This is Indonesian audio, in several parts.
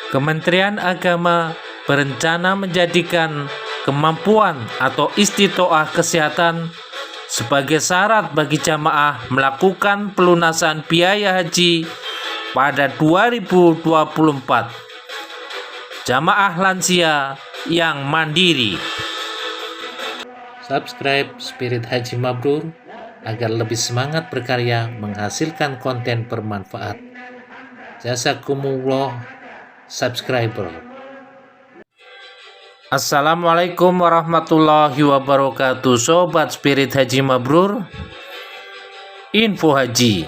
Kementerian Agama berencana menjadikan kemampuan atau istitoah kesehatan sebagai syarat bagi jamaah melakukan pelunasan biaya haji pada 2024. Jamaah lansia yang mandiri. Subscribe Spirit Haji Mabrur agar lebih semangat berkarya menghasilkan konten bermanfaat. Jazakumullah subscriber. Assalamualaikum warahmatullahi wabarakatuh. Sobat Spirit Haji Mabrur. Info haji.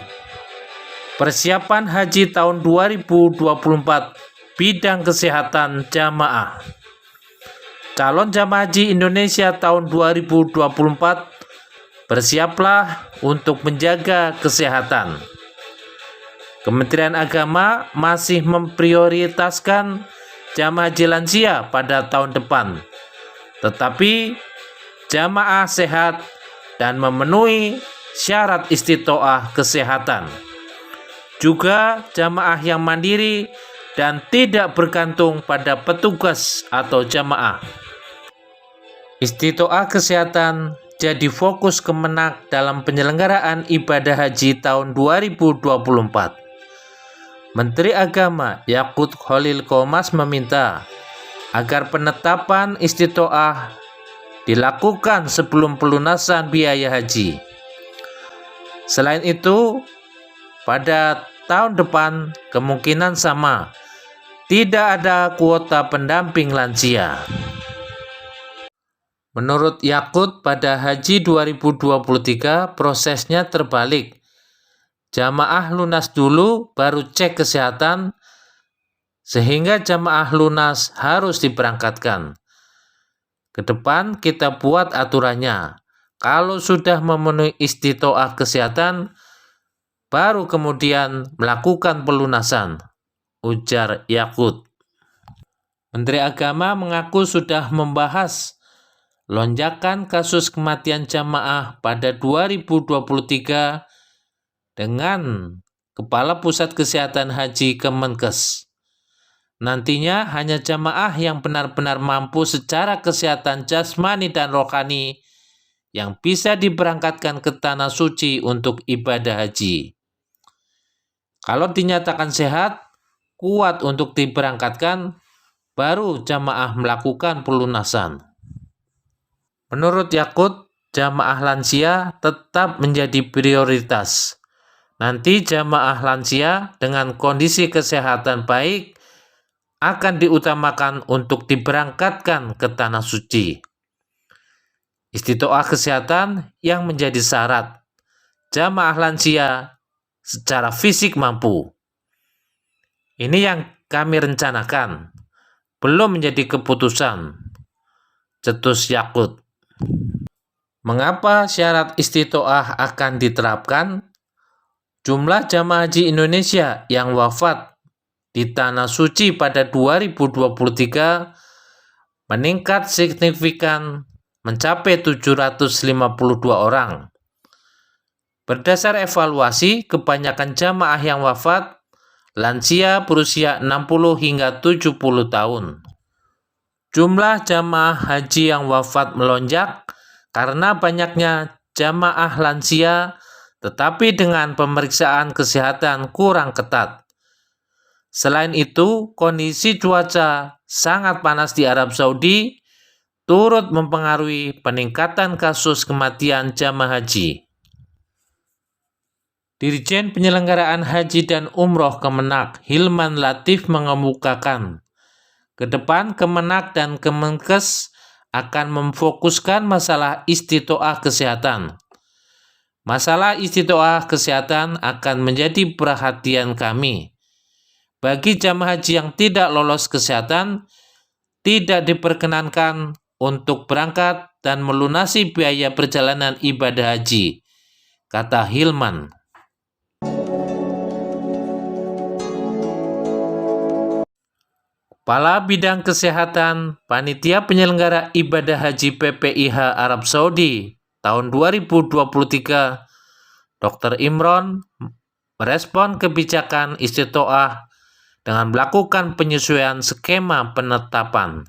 Persiapan haji tahun 2024 bidang kesehatan jamaah. Calon jamaah haji Indonesia tahun 2024 bersiaplah untuk menjaga kesehatan. Kementerian Agama masih memprioritaskan jamaah haji lansia pada tahun depan, tetapi jamaah sehat dan memenuhi syarat istitoah kesehatan. Juga jamaah yang mandiri dan tidak bergantung pada petugas atau jamaah. Istitoah kesehatan jadi fokus Kemenak dalam penyelenggaraan ibadah haji tahun 2024. Menteri Agama Yakut Khalil Qomas meminta agar penetapan istitoah dilakukan sebelum pelunasan biaya haji. Selain itu, pada tahun depan kemungkinan sama, tidak ada kuota pendamping lansia. Menurut Yakut, pada haji 2023 prosesnya terbalik. Jamaah lunas dulu baru cek kesehatan, sehingga jamaah lunas harus diberangkatkan. Ke depan kita buat aturannya. Kalau sudah memenuhi istitoah kesehatan, baru kemudian melakukan pelunasan, ujar Yakut. Menteri Agama mengaku sudah membahas lonjakan kasus kematian jamaah pada 2023 dengan Kepala Pusat Kesehatan Haji Kemenkes. Nantinya hanya jamaah yang benar-benar mampu secara kesehatan jasmani dan rohani yang bisa diberangkatkan ke Tanah Suci untuk ibadah haji. Kalau dinyatakan sehat, kuat untuk diberangkatkan, baru jamaah melakukan pelunasan. Menurut Yakut, jamaah lansia tetap menjadi prioritas. Nanti jamaah lansia dengan kondisi kesehatan baik akan diutamakan untuk diberangkatkan ke Tanah Suci. Istitoah kesehatan yang menjadi syarat jamaah lansia secara fisik mampu. Ini yang kami rencanakan, belum menjadi keputusan, cetus Yakut. Mengapa syarat istitoah akan diterapkan? Jumlah jamaah haji Indonesia yang wafat di Tanah Suci pada 2023 meningkat signifikan mencapai 752 orang. Berdasar evaluasi, kebanyakan jamaah yang wafat lansia berusia 60 hingga 70 tahun. Jumlah jamaah haji yang wafat melonjak karena banyaknya jamaah lansia tetapi dengan pemeriksaan kesehatan kurang ketat. Selain itu, kondisi cuaca sangat panas di Arab Saudi turut mempengaruhi peningkatan kasus kematian jamaah haji. Dirjen Penyelenggaraan Haji dan Umroh Kemenak, Hilman Latif, mengemukakan, ke depan Kemenak dan Kemenkes akan memfokuskan masalah istitoah kesehatan. Masalah istitoah kesehatan akan menjadi perhatian kami. Bagi jamaah haji yang tidak lolos kesehatan, tidak diperkenankan untuk berangkat dan melunasi biaya perjalanan ibadah haji, kata Hilman. Kepala Bidang Kesehatan Panitia Penyelenggara Ibadah Haji PPIH Arab Saudi tahun 2023, Dr. Imron merespon kebijakan istitoah dengan melakukan penyesuaian skema penetapan.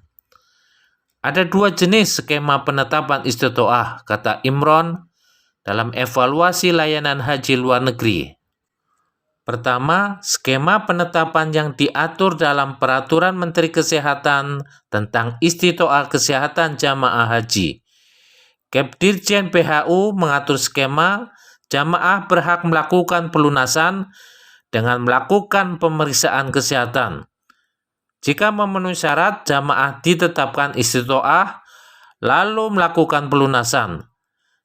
Ada dua jenis skema penetapan istitoah, kata Imron dalam evaluasi layanan haji luar negeri. Pertama, skema penetapan yang diatur dalam Peraturan Menteri Kesehatan tentang Istitoah Kesehatan Jamaah Haji. Kepdirjen PHU mengatur skema jamaah berhak melakukan pelunasan dengan melakukan pemeriksaan kesehatan. Jika memenuhi syarat, jamaah ditetapkan istitoah lalu melakukan pelunasan.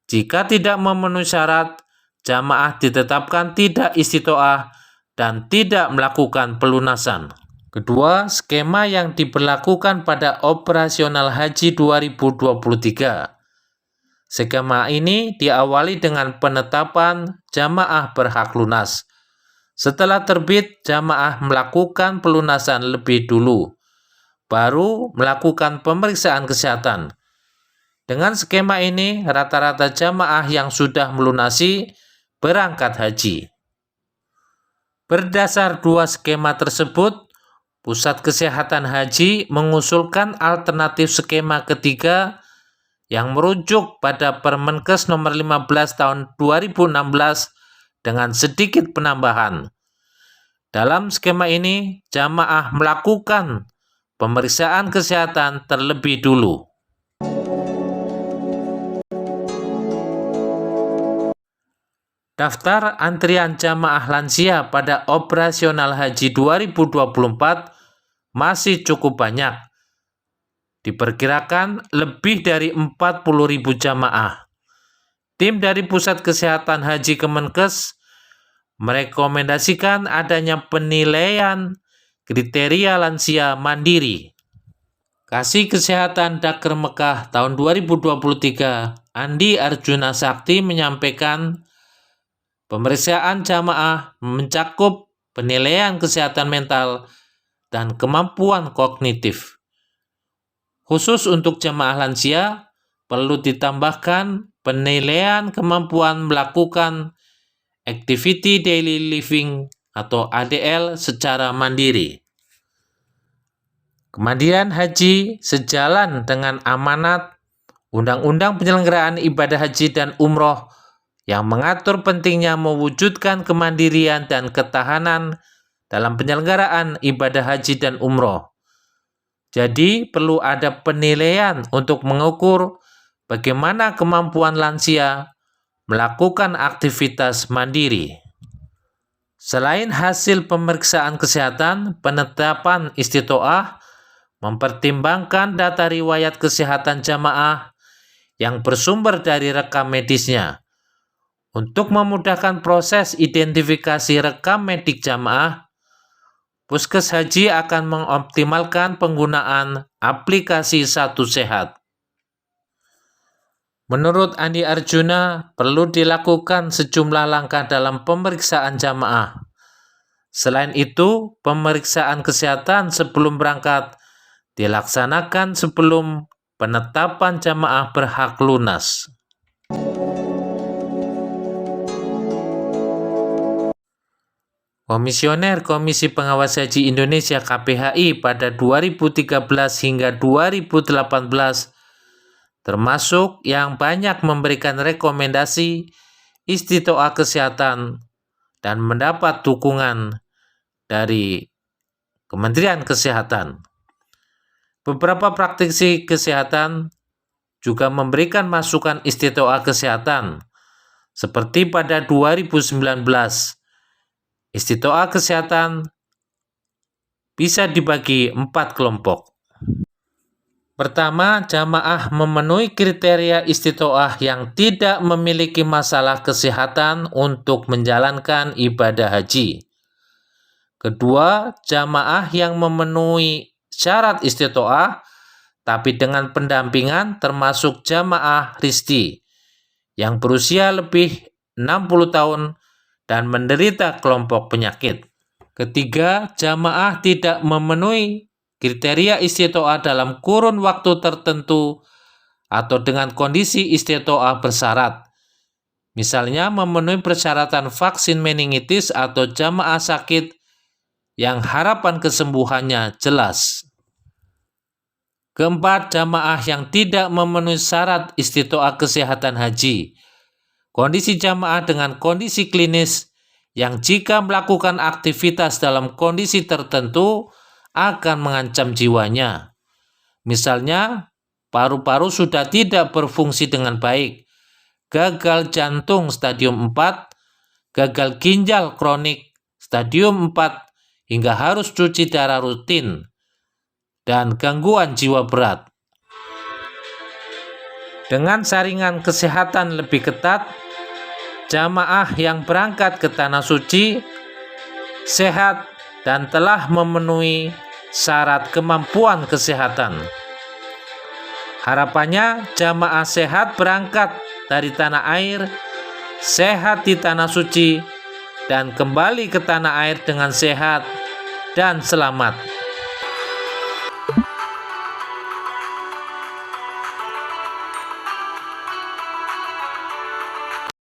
Jika tidak memenuhi syarat, jamaah ditetapkan tidak istitoah dan tidak melakukan pelunasan. Kedua, skema yang diberlakukan pada operasional haji 2023. Skema ini diawali dengan penetapan jamaah berhak lunas. Setelah terbit, jamaah melakukan pelunasan lebih dulu, baru melakukan pemeriksaan kesehatan. Dengan skema ini, rata-rata jamaah yang sudah melunasi berangkat haji. Berdasar dua skema tersebut, Pusat Kesehatan Haji mengusulkan alternatif skema ketiga yang merujuk pada Permenkes nomor 15 tahun 2016 dengan sedikit penambahan. Dalam skema ini, jamaah melakukan pemeriksaan kesehatan terlebih dulu. Daftar antrian jamaah lansia pada operasional haji 2024 masih cukup banyak. Diperkirakan lebih dari 40.000 jamaah. Tim dari Pusat Kesehatan Haji Kemenkes merekomendasikan adanya penilaian kriteria lansia mandiri. Kasih Kesehatan Daker Mekah tahun 2023, Andi Arjuna Sakti menyampaikan pemeriksaan jamaah mencakup penilaian kesehatan mental dan kemampuan kognitif. Khusus untuk jamaah lansia, perlu ditambahkan penilaian kemampuan melakukan Activity Daily Living atau ADL secara mandiri. Kemandirian haji sejalan dengan amanat Undang-Undang Penyelenggaraan Ibadah Haji dan Umroh yang mengatur pentingnya mewujudkan kemandirian dan ketahanan dalam penyelenggaraan ibadah haji dan umroh. Jadi perlu ada penilaian untuk mengukur bagaimana kemampuan lansia melakukan aktivitas mandiri. Selain hasil pemeriksaan kesehatan, penetapan istitoah mempertimbangkan data riwayat kesehatan jamaah yang bersumber dari rekam medisnya. Untuk memudahkan proses identifikasi rekam medik jamaah, Puskes Haji akan mengoptimalkan penggunaan aplikasi Satu Sehat. Menurut Andi Arjuna, perlu dilakukan sejumlah langkah dalam pemeriksaan jamaah. Selain itu, pemeriksaan kesehatan sebelum berangkat dilaksanakan sebelum penetapan jamaah berhak lunas. Komisioner Komisi Pengawas Haji Indonesia KPHI pada 2013 hingga 2018 termasuk yang banyak memberikan rekomendasi istitoah kesehatan dan mendapat dukungan dari Kementerian Kesehatan. Beberapa praktisi kesehatan juga memberikan masukan istitoah kesehatan, seperti pada 2019. Istitoah kesehatan bisa dibagi 4 kelompok. Pertama, jamaah memenuhi kriteria istitoah yang tidak memiliki masalah kesehatan untuk menjalankan ibadah haji. Kedua, jamaah yang memenuhi syarat istitoah tapi dengan pendampingan termasuk jamaah risti yang berusia lebih 60 tahun dan menderita kelompok penyakit. Ketiga, jamaah tidak memenuhi kriteria istitoah dalam kurun waktu tertentu atau dengan kondisi istitoah bersyarat. Misalnya memenuhi persyaratan vaksin meningitis atau jamaah sakit yang harapan kesembuhannya jelas. Keempat, jamaah yang tidak memenuhi syarat istitoah kesehatan haji. Kondisi jamaah dengan kondisi klinis yang jika melakukan aktivitas dalam kondisi tertentu akan mengancam jiwanya. Misalnya, paru-paru sudah tidak berfungsi dengan baik, gagal jantung stadium 4, gagal ginjal kronik stadium 4, hingga harus cuci darah rutin, dan gangguan jiwa berat. Dengan saringan kesehatan lebih ketat, jamaah yang berangkat ke Tanah Suci sehat dan telah memenuhi syarat kemampuan kesehatan. Harapannya jamaah sehat berangkat dari tanah air, sehat di Tanah Suci, dan kembali ke tanah air dengan sehat dan selamat.